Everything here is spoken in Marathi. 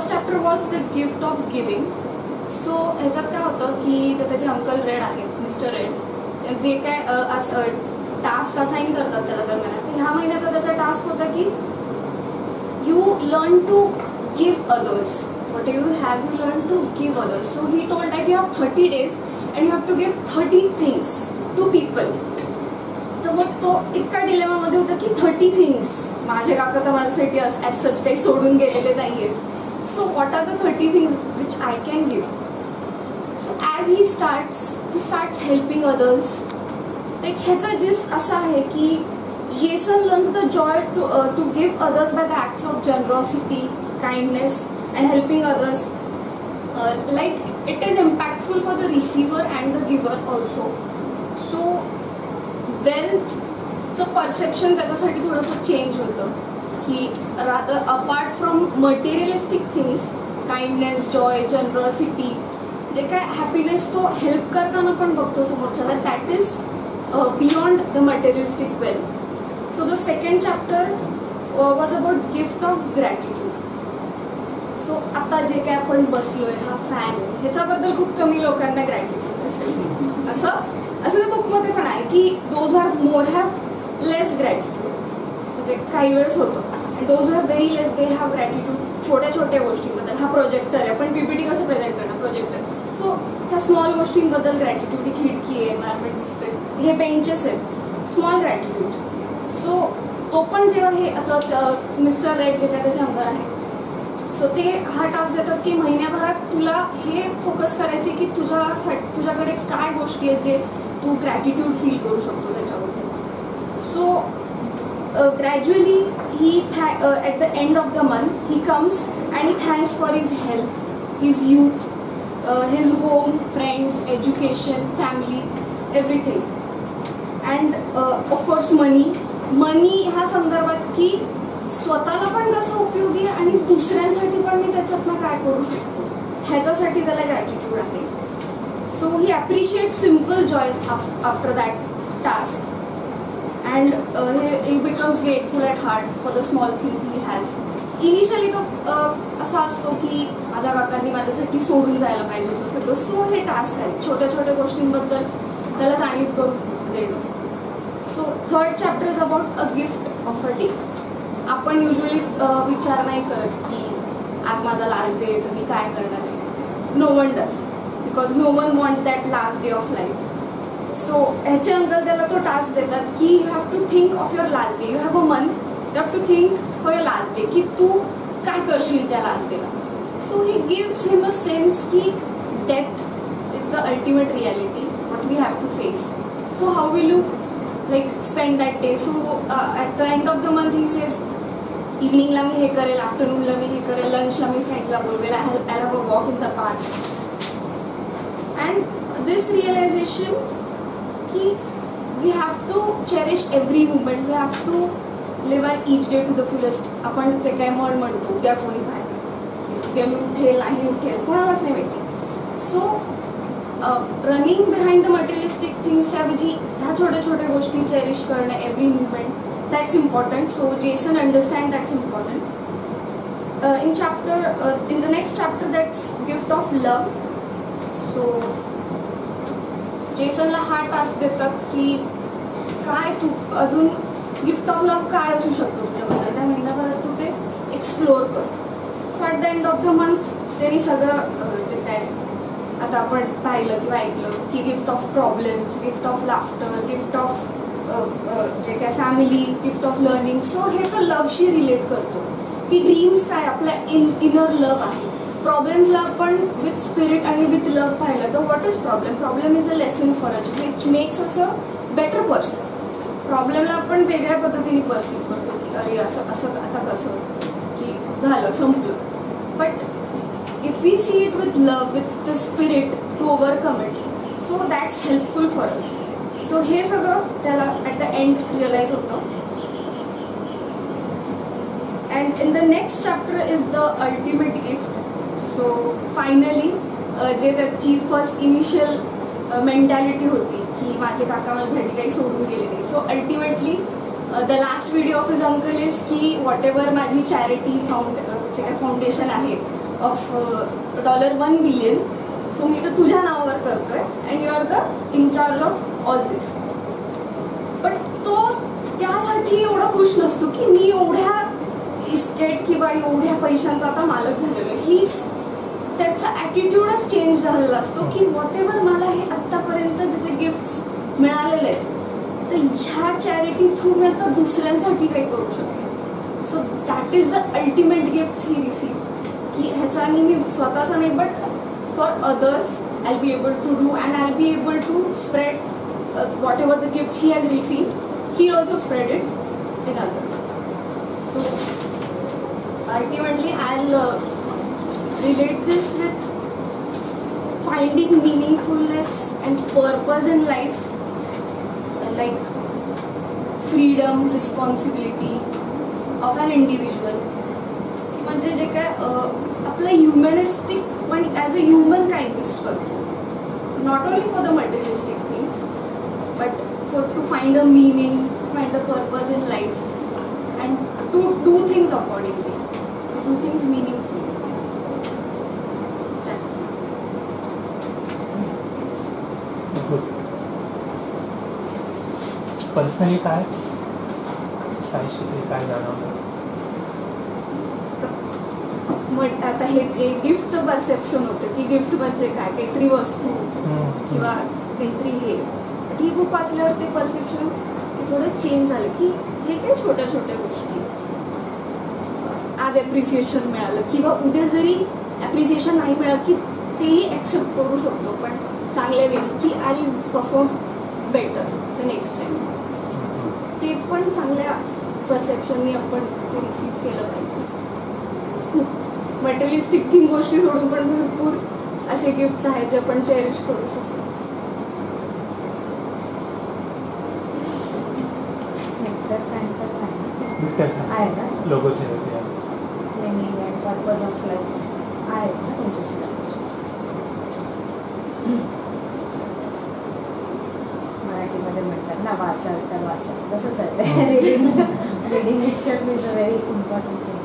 First chapter was the gift of giving. So ह्याच्यात काय होतं की जे त्याचे अंकल रेड आहेत, मिस्टर रेड, जे काय टास्क असाइन करतात त्याला दरम्यान, तर ह्या महिन्याचा त्याचा टास्क होता की you learn to give others. what you have you learned to give others. So he told that you have 30 days and you have to give 30 things to people. तर मग तो इतका डिलेमा मध्ये होता की 30 थिंग्स, माझे काका तर माझ्यासाठी ॲज सच काही सोडून गेलेले नाहीये. So what are the 30 things which I can give. So as he starts helping others. Like ह्याचा जिस्ट असा आहे की Jason learns the joy to give others by the acts of generosity, kindness and helping others. Like it is impactful for the receiver and the giver also. So wealthचं perception त्याच्यासाठी थोडंसं चेंज होतं की rather apart from materialistic things, kindness, joy, generosity, जे काय हॅपीनेस तो हेल्प करताना पण बघतो समोरच्याला, that is beyond the materialistic wealth. So the second chapter was about gift of gratitude. So आता जे काय आपण बसलोय, हा फॅन, ह्याच्याबद्दल खूप कमी लोकांना ग्रॅटिट्यूड असेल. असं त्या बुकमध्ये पण आहे की those have more have less gratitude. म्हणजे काही वेळेस होतं. आणि those have very less they have gratitude छोट्या छोट्या गोष्टींबद्दल. हा प्रोजेक्टर आहे, आपण पीपीटी कसं प्रेझेंट करणार, प्रोजेक्टर. सो ह्या स्मॉल गोष्टींबद्दल ग्रॅटिट्यूड, खिडकी आहे, एन्व्हायरमेंट दिसतोय, हे बेंचेस आहेत, स्मॉल ग्रॅटिट्यूड्स. सो तो पण जेव्हा हे आता मिस्टर रेड जे काय त्याचे अंगर आहे, सो ते हा टास्क देतात की महिन्याभरात तुला हे फोकस करायचे की तुझ्याकडे काय गोष्टी आहेत जे तू ग्रॅटिट्यूड फील करू शकतो त्याच्याबद्दल. So gradually he at the end of the month he comes and he thanks for his health, his youth, his home, friends, education, family, everything. And of course money ह्या संदर्भात की स्वतःला पण कसं उपयोगी आहे आणि दुसऱ्यांसाठी पण मी त्याच्यातनं काय करू शकतो, ह्याच्यासाठी त्याला ग्रॅटिट्यूड आहे. So he appreciate simple joys after that task and he becomes grateful at heart for the small things he has. Initially तो असा असतो की माझ्या काकांनी माझ्यासाठी सोडून जायला पाहिजे होतं सगळं. सो हे टास्क आहे छोट्या छोट्या गोष्टींबद्दल त्याला जाणीव करून देणं. So third chapter is about a gift of a day. आपण युजली विचार नाही करत की आज माझा लास्ट डे आहे तर मी काय करणार आहे. No one does, because no one wants that last day of life. So ह्याचे अंकल त्याला तो टास्क देतात की you have to think of your last day. You have a month, you have to think for your last day की तू काय करशील त्या लास्ट डेला. So he gives him a sense की death is the ultimate reality what we have to face. So how will you spend that day. So at the end of the month he says इव्हनिंगला मी हे करेल, आफ्टरनूनला मी हे करेल, लंचला मी फ्रेंड्सला बोलवेल, I have a walk in the park. And this realization की we have to cherish every moment, we have to live our each day to the fullest. आपण जे काय म्हणतो उद्या कोणी बाहेर, उद्या मी उठेल नाही उठेल कोणालाच नाही माहिती. So running behind the materialistic थिंग्सच्या ऐवजी ह्या छोट्या छोट्या गोष्टी चेरिश करणं, every movement, that's important. So Jason understand that's important. in the next chapter that's gift of love. So जेसनला हा टास्क देतात की काय तू अजून गिफ्ट ऑफ लव्ह काय असू शकतो तुझ्याबद्दल, त्या महिन्याभरात तू ते एक्सप्लोअर कर. So at the end of the month त्यांनी सगळं जे काय आता आपण पाहिलं किंवा ऐकलं की gift of problems, gift of laughter, gift of जे काय family, gift of learning. So हे तो लव्हशी रिलेट करतो की ड्रीम्स काय आपल्या इनर लव्ह आहे. प्रॉब्लेम्सला आपण विथ स्पिरिट आणि विथ लव्ह पाहिलं तर what is problem. Problem is a lesson for each which makes us a better person. प्रॉब्लेमला आपण वेगळ्या पद्धतीने पर्सिव्ह करतो की अरे असं असं आता कसं की झालं संपलं. But if we see it with love, with the spirit to overcome it, so that's helpful for us. So हे सगळं त्याला at the end realize होतं. And in the next chapter is the ultimate gift. So finally जे त्याची फर्स्ट इनिशियल मेंटॅलिटी होती की माझे काका माझ्यासाठी काही सोडून गेले नाही. So ultimately the last video off his uncle is की वॉट एव्हर माझी चॅरिटी जे काय फाउंडेशन आहे ऑफ $1 billion. सो मी तर तुझ्या नावावर करतोय and you are the in charge of all this. But तो त्यासाठी एवढा खुश नसतो की मी एवढ्या इस्टेट किंवा एवढ्या पैशांचा आता मालक झालेलो आहे. ही त्याचा ॲटिट्यूडच चेंज झालेला असतो की व्हॉट एव्हर मला हे आत्तापर्यंत जे गिफ्ट्स मिळालेले आहेत तर ह्या चॅरिटी थ्रू मी आता दुसऱ्यांसाठी काही करू शकते. So that is the ultimate gift he receive की ह्याच्याने मी स्वतःचा नाही but for others I be able to do and I be able to spread whatever the gifts he has receive he also spread it in others. So ultimately I relate this with finding meaningfulness and purpose in life, like freedom, responsibility of an individual. की म्हणजे जे काय आपलं ह्युमॅनिस्टिक पण ॲज अ ह्युमन काय एक्झिस्ट करतो, not only for the materialistic things but for to find a meaning, find a purpose in life and to do things accordingly, do things meaningful. Personally काय शिकले, काय जाणवलं? आता हे जे गिफ्टचं परसेप्शन होतं की गिफ्ट म्हणजे काय, काहीतरी वस्तू किंवा काहीतरी हे, ही बुक वाचल्यावर ते परसेप्शन थोडं चेंज झालं की जे काही छोट्या छोट्या गोष्टी आज ॲप्रिसिएशन मिळालं किंवा उद्या जरी ॲप्रिसिएशन नाही मिळालं की तेही ॲक्सेप्ट करू शकतो पण चांगल्या वेळी की I will perform better the next time. ते पण चांगल्या परसेप्शननी आपण ते रिसीव्ह केलं पाहिजे. खूप मटेरियलिस्टिक थिंग गोष्टी सोडून पण भरपूर असे गिफ्ट्स आहेत जे आपण चेरिश करू शकतो. आहे ना लोगोथेरपी पर्पज ऑफ लाईफ आहेच ना तुमच्या मराठीमध्ये म्हणतात ना वाचा तर वाचा, तसंच आहे. Reading itself is a very important thing.